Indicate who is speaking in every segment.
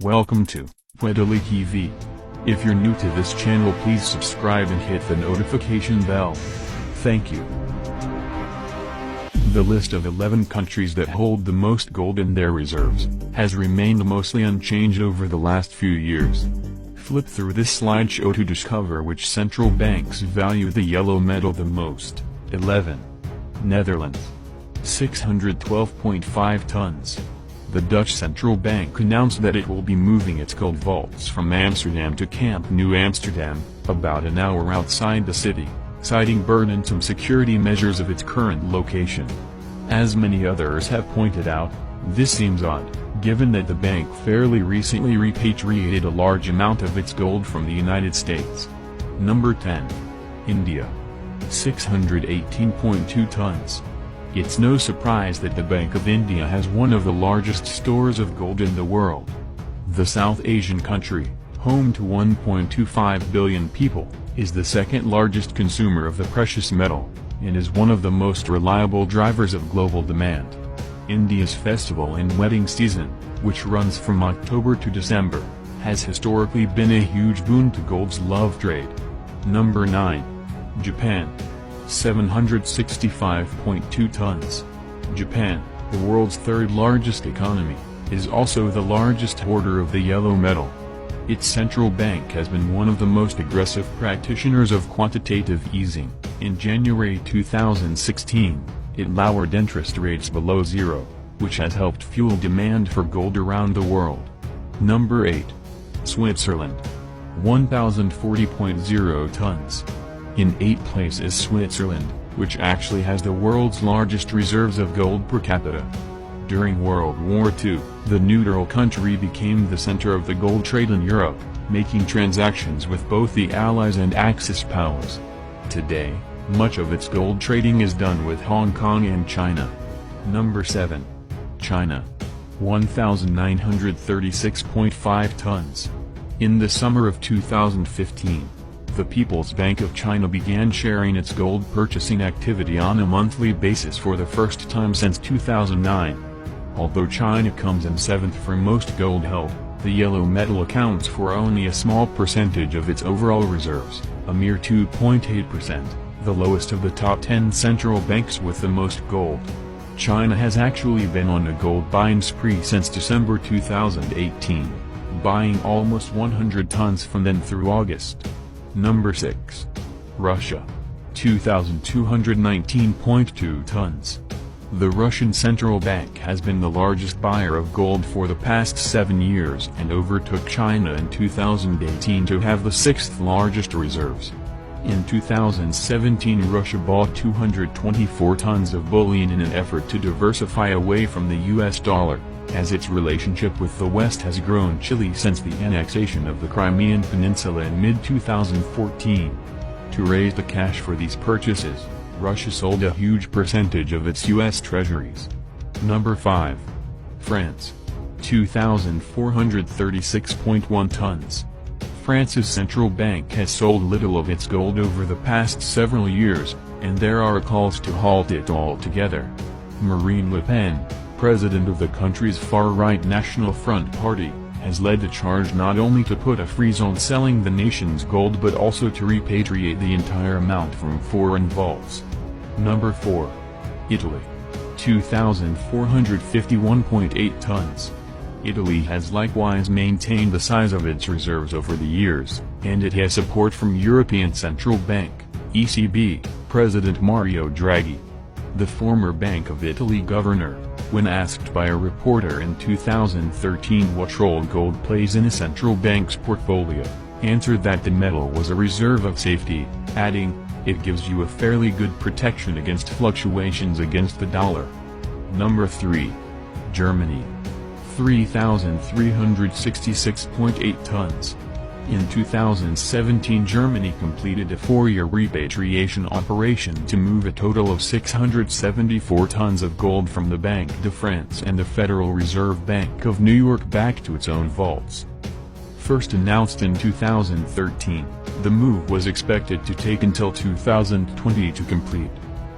Speaker 1: Welcome to Italy TV. If you're new to this channel, please subscribe and hit the notification bell. Thank you. The list of 11 countries that hold the most gold in their reserves has remained mostly unchanged over the last few years. Flip through this slideshow to discover which central banks value the yellow metal the most. 11. Netherlands. 612.5 tons. The Dutch central bank announced that it will be moving its gold vaults from Amsterdam to Camp Nou Amsterdam, about an hour outside the city, citing burdensome security measures of its current location. As many others have pointed out, this seems odd, given that the bank fairly recently repatriated a large amount of its gold from the United States. Number 10. India. 618.2 tons. It's no surprise that the Bank of India has one of the largest stores of gold in the world. The South Asian country, home to 1.25 billion people, is the second largest consumer of the precious metal, and is one of the most reliable drivers of global demand. India's festival and wedding season, which runs from October to December, has historically been a huge boon to gold's love trade. Number 9. Japan. 765.2 tons. Japan, the world's third largest economy, is also the largest hoarder of the yellow metal. Its central bank has been one of the most aggressive practitioners of quantitative easing. In January 2016, it lowered interest rates below zero, which has helped fuel demand for gold around the world. Number 8. Switzerland. 1,040.0 tons. In 8th place is Switzerland, which actually has the world's largest reserves of gold per capita. During World War II, the neutral country became the center of the gold trade in Europe, making transactions with both the Allies and Axis powers. Today, much of its gold trading is done with Hong Kong and China. Number 7. China. 1,936.5 tons. In the summer of 2015, the People's Bank of China began sharing its gold purchasing activity on a monthly basis for the first time since 2009. Although China comes in 7th for most gold held, the yellow metal accounts for only a small percentage of its overall reserves, a mere 2.8%, the lowest of the top 10 central banks with the most gold. China has actually been on a gold buying spree since December 2018, buying almost 100 tons from then through August. Number 6. Russia. 2,219.2 tons. The Russian central bank has been the largest buyer of gold for the past 7 years and overtook China in 2018 to have the 6th largest reserves. In 2017, Russia bought 224 tons of bullion in an effort to diversify away from the US dollar, as its relationship with the West has grown chilly since the annexation of the Crimean Peninsula in mid-2014. To raise the cash for these purchases, Russia sold a huge percentage of its U.S. treasuries. Number 5. France. 2,436.1 tons. France's central bank has sold little of its gold over the past several years, and there are calls to halt it altogether. Marine Le Pen, president of the country's far-right National Front Party, has led the charge not only to put a freeze on selling the nation's gold but also to repatriate the entire amount from foreign vaults. Number 4. Italy. 2,451.8 tons. Italy has likewise maintained the size of its reserves over the years, and it has support from European Central Bank, ECB, President Mario Draghi. The former Bank of Italy governor, when asked by a reporter in 2013 what role gold plays in a central bank's portfolio, answered that the metal was a reserve of safety, adding, "It gives you a fairly good protection against fluctuations against the dollar." Number 3. Germany. 3,366.8 tons. In 2017, Germany completed a 4-year repatriation operation to move a total of 674 tons of gold from the Banque de France and the Federal Reserve Bank of New York back to its own vaults. First announced in 2013, the move was expected to take until 2020 to complete.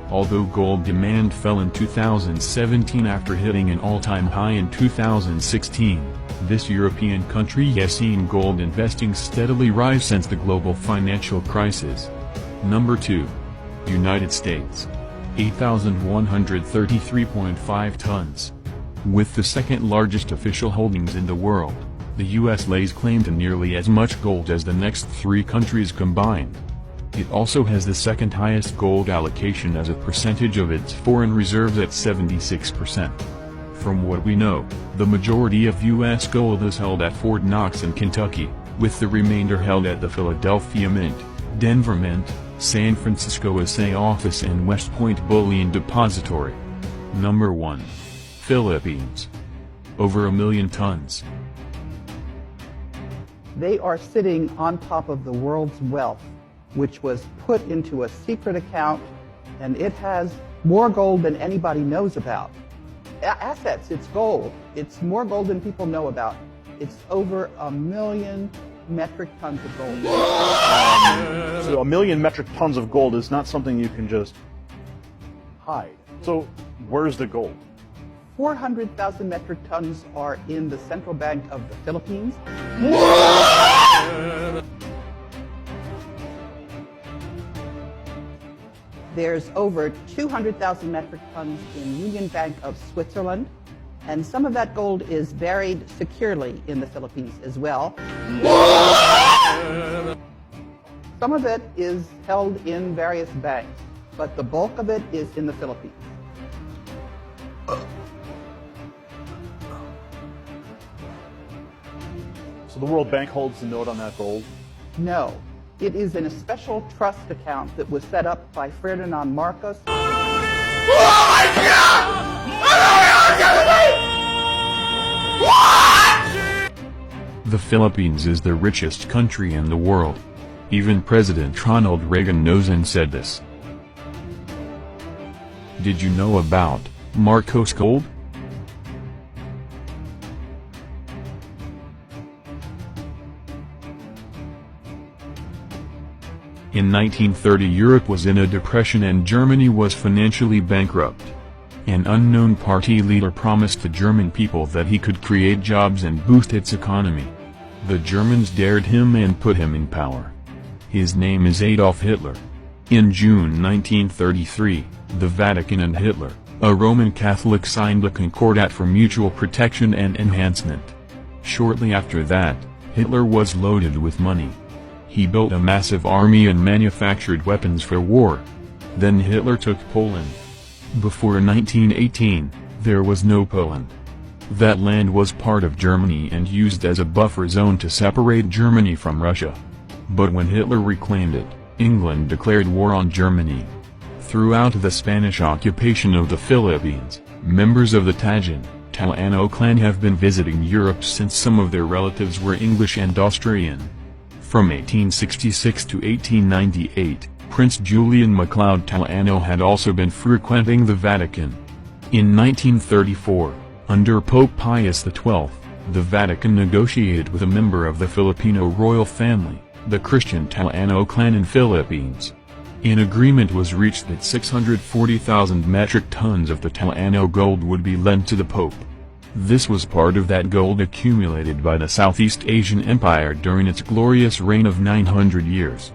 Speaker 1: Although gold demand fell in 2017 after hitting an all-time high in 2016, this European country has seen gold investing steadily rise since the global financial crisis. Number 2. United States. 8,133.5 tons. With the second largest official holdings in the world, the U.S. lays claim to nearly as much gold as the next 3 countries combined. It also has the second highest gold allocation as a percentage of its foreign reserves at 76%. From what we know, the majority of U.S. gold is held at Fort Knox in Kentucky, with the remainder held at the Philadelphia Mint, Denver Mint, San Francisco SA Office and West Point Bullion Depository. Number 1. Philippines. Over 1 million tons.
Speaker 2: They are sitting on top of the world's wealth, which was put into a secret account, and it has more gold than anybody knows about. Assets, it's gold. It's more gold than people know about. It's over 1 million metric tons of gold.
Speaker 3: So 1 million metric tons of gold is not something you can just hide. So where's the gold?
Speaker 2: 400,000 metric tons are in the Central Bank of the Philippines. There's over 200,000 metric tons in Union Bank of Switzerland, and some of that gold is buried securely in the Philippines as well. Some of it is held in various banks, but the bulk of it is in the Philippines.
Speaker 3: So the World Bank holds the note on that gold?
Speaker 2: No. It is in a special trust account that was set up by Ferdinand Marcos.
Speaker 4: Oh my God! What?
Speaker 1: The Philippines is the richest country in the world. Even President Ronald Reagan knows and said this. Did you know about Marcos gold? In 1930 Europe was in a depression and Germany was financially bankrupt. An unknown party leader promised the German people that he could create jobs and boost its economy. The Germans dared him and put him in power. His name is Adolf Hitler. In June 1933, the Vatican and Hitler, a Roman Catholic, signed a concordat for mutual protection and enhancement. Shortly after that, Hitler was loaded with money. He built a massive army and manufactured weapons for war. Then Hitler took Poland. Before 1918, there was no Poland. That land was part of Germany and used as a buffer zone to separate Germany from Russia. But when Hitler reclaimed it, England declared war on Germany. Throughout the Spanish occupation of the Philippines, members of the Taino clan have been visiting Europe since some of their relatives were English and Austrian. From 1866 to 1898, Prince Julian MacLeod Taino had also been frequenting the Vatican. In 1934, under Pope Pius XII, the Vatican negotiated with a member of the Filipino royal family, the Christian Taino clan in Philippines. An agreement was reached that 640,000 metric tons of the Taino gold would be lent to the Pope. This was part of that gold accumulated by the Southeast Asian Empire during its glorious reign of 900 years.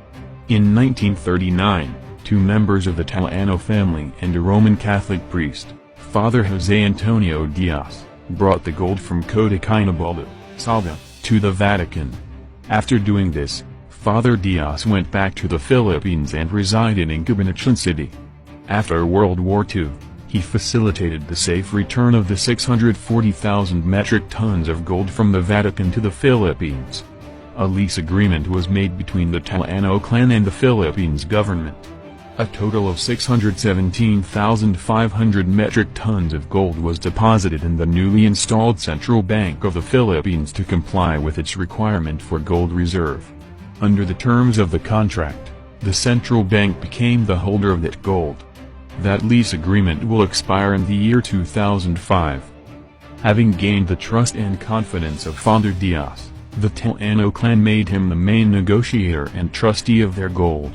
Speaker 1: In 1939, 2 members of the Taino family and a Roman Catholic priest, Father José Antonio Diaz, brought the gold from Cotacinabaldo, Salga, to the Vatican. After doing this, Father Diaz went back to the Philippines and resided in Cabanatuan City. After World War II, he facilitated the safe return of the 640,000 metric tons of gold from the Vatican to the Philippines. A lease agreement was made between the Taino clan and the Philippines government. A total of 617,500 metric tons of gold was deposited in the newly installed Central Bank of the Philippines to comply with its requirement for gold reserve. Under the terms of the contract, the central bank became the holder of that gold. That lease agreement will expire in the year 2005. Having gained the trust and confidence of Father Diaz, the Taino clan made him the main negotiator and trustee of their gold.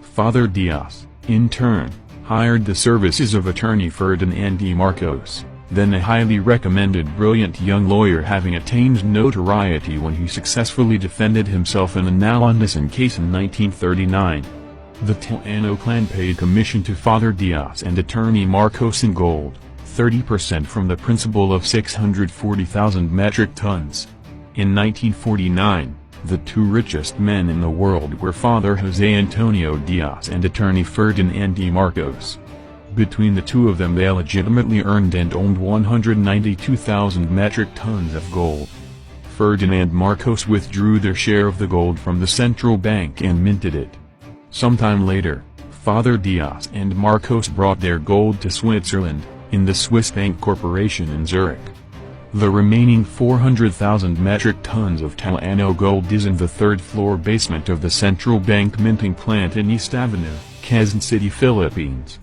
Speaker 1: Father Diaz, in turn, hired the services of attorney Ferdinand de Marcos, then a highly recommended brilliant young lawyer having attained notoriety when he successfully defended himself in a now-undisclosed case in 1939. The Tellano clan paid commission to Father Diaz and attorney Marcos in gold, 30% from the principal of 640,000 metric tons. In 1949, the two richest men in the world were Father José Antonio Diaz and attorney Ferdinand de Marcos. Between the two of them they legitimately earned and owned 192,000 metric tons of gold. Ferdinand Marcos withdrew their share of the gold from the central bank and minted it. Sometime later, Father Diaz and Marcos brought their gold to Switzerland, in the Swiss Bank Corporation in Zurich. The remaining 400,000 metric tons of Tellano gold is in the third-floor basement of the central bank minting plant in East Avenue, Quezon City, Philippines.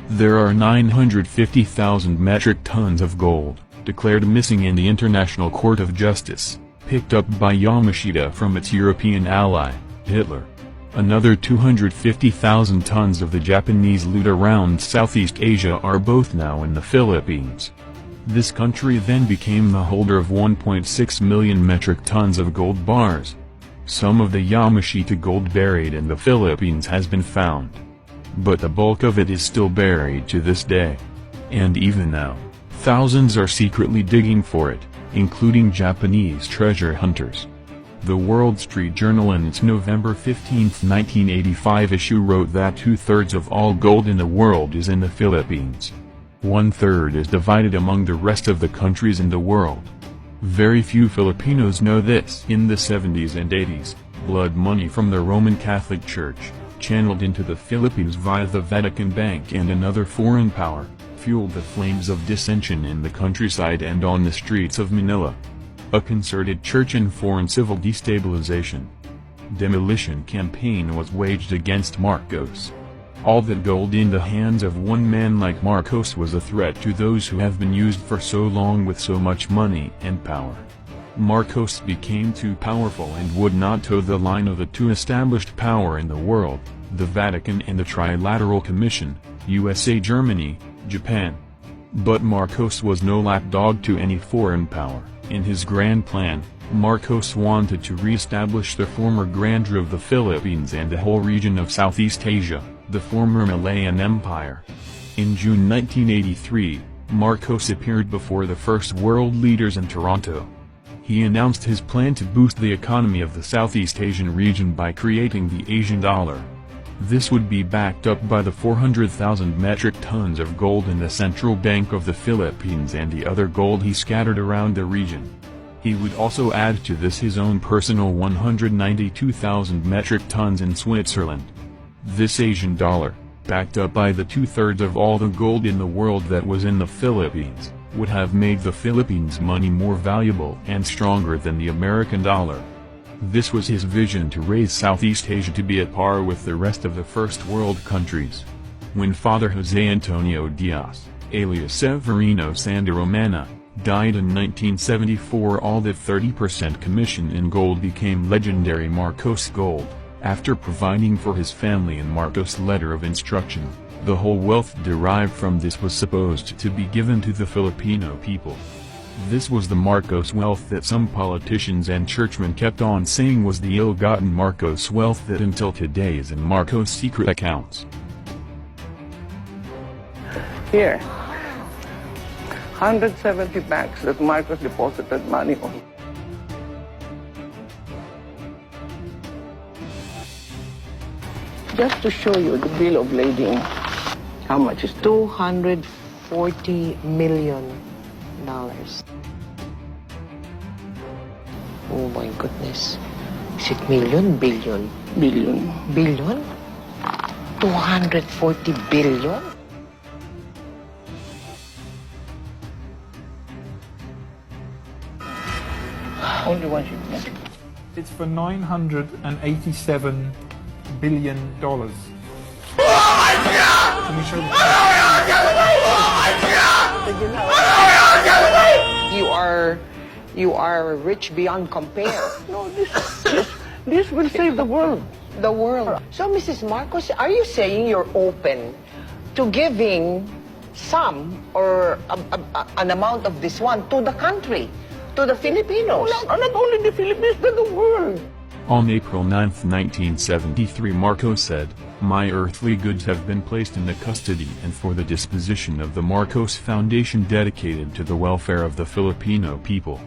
Speaker 1: There are 950,000 metric tons of gold, declared missing in the International Court of Justice, picked up by Yamashita from its European ally, Hitler. Another 250,000 tons of the Japanese loot around Southeast Asia are both now in the Philippines. This country then became the holder of 1.6 million metric tons of gold bars. Some of the Yamashita gold buried in the Philippines has been found, but the bulk of it is still buried to this day. And even now, thousands are secretly digging for it, including Japanese treasure hunters. The Wall Street Journal in its November 15, 1985 issue wrote that 2/3 of all gold in the world is in the Philippines. 1/3 is divided among the rest of the countries in the world. Very few Filipinos know this. In the 70s and 80s, blood money from the Roman Catholic Church, channeled into the Philippines via the Vatican Bank and another foreign power, fueled the flames of dissension in the countryside and on the streets of Manila. A concerted church and foreign civil destabilization, demolition campaign was waged against Marcos. All that gold in the hands of one man like Marcos was a threat to those who have been used for so long with so much money and power. Marcos became too powerful and would not toe the line of the two established power in the world, the Vatican and the Trilateral Commission, USA, Germany, Japan. But Marcos was no lapdog to any foreign power. In his grand plan, Marcos wanted to re-establish the former grandeur of the Philippines and the whole region of Southeast Asia, the former Malayan Empire. In June 1983, Marcos appeared before the first world leaders in Toronto. He announced his plan to boost the economy of the Southeast Asian region by creating the Asian dollar. This would be backed up by the 400,000 metric tons of gold in the Central Bank of the Philippines and the other gold he scattered around the region. He would also add to this his own personal 192,000 metric tons in Switzerland. This Asian dollar, backed up by the 2/3 of all the gold in the world that was in the Philippines, would have made the Philippines money more valuable and stronger than the American dollar. This was his vision to raise Southeast Asia to be at par with the rest of the first world countries. When Father José Antonio Diaz, alias Severino Sandaromana, died in 1974, all that 30% commission in gold became legendary Marcos gold. After providing for his family in Marcos' letter of instruction, the whole wealth derived from this was supposed to be given to the Filipino people. This was the Marcos wealth that some politicians and churchmen kept on saying was the ill-gotten Marcos wealth that until today is in Marcos' secret accounts.
Speaker 5: Here, 170 banks that Marcos deposited money on. Just to show you the bill of lading, how much is
Speaker 6: $240 million. Oh my goodness. Is it million? Billion?
Speaker 5: billion?
Speaker 6: Billion? 240 billion?
Speaker 5: Only one shipment.
Speaker 7: It's for $987 billion.
Speaker 4: Oh my God!
Speaker 7: Can we show the
Speaker 6: You are rich beyond compare.
Speaker 5: No, this will save the world.
Speaker 6: The world. So, Mrs. Marcos, are you saying you're open to giving some or an amount of this one to the country, to the Filipinos.
Speaker 5: Not only the Philippines, but the world.
Speaker 1: On April 9, 1973, Marcos said, "My earthly goods have been placed in the custody and for the disposition of the Marcos Foundation dedicated to the welfare of the Filipino people."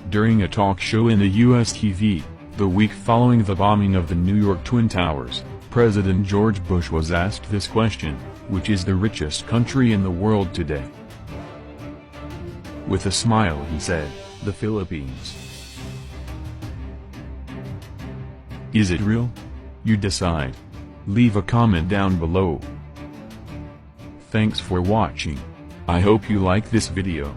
Speaker 1: During a talk show in the U.S. TV, the week following the bombing of the New York Twin Towers, President George Bush was asked this question: which is the richest country in the world today? With a smile he said, "The Philippines." Is it real? You decide. Leave a comment down below. Thanks for watching. I hope you like this video.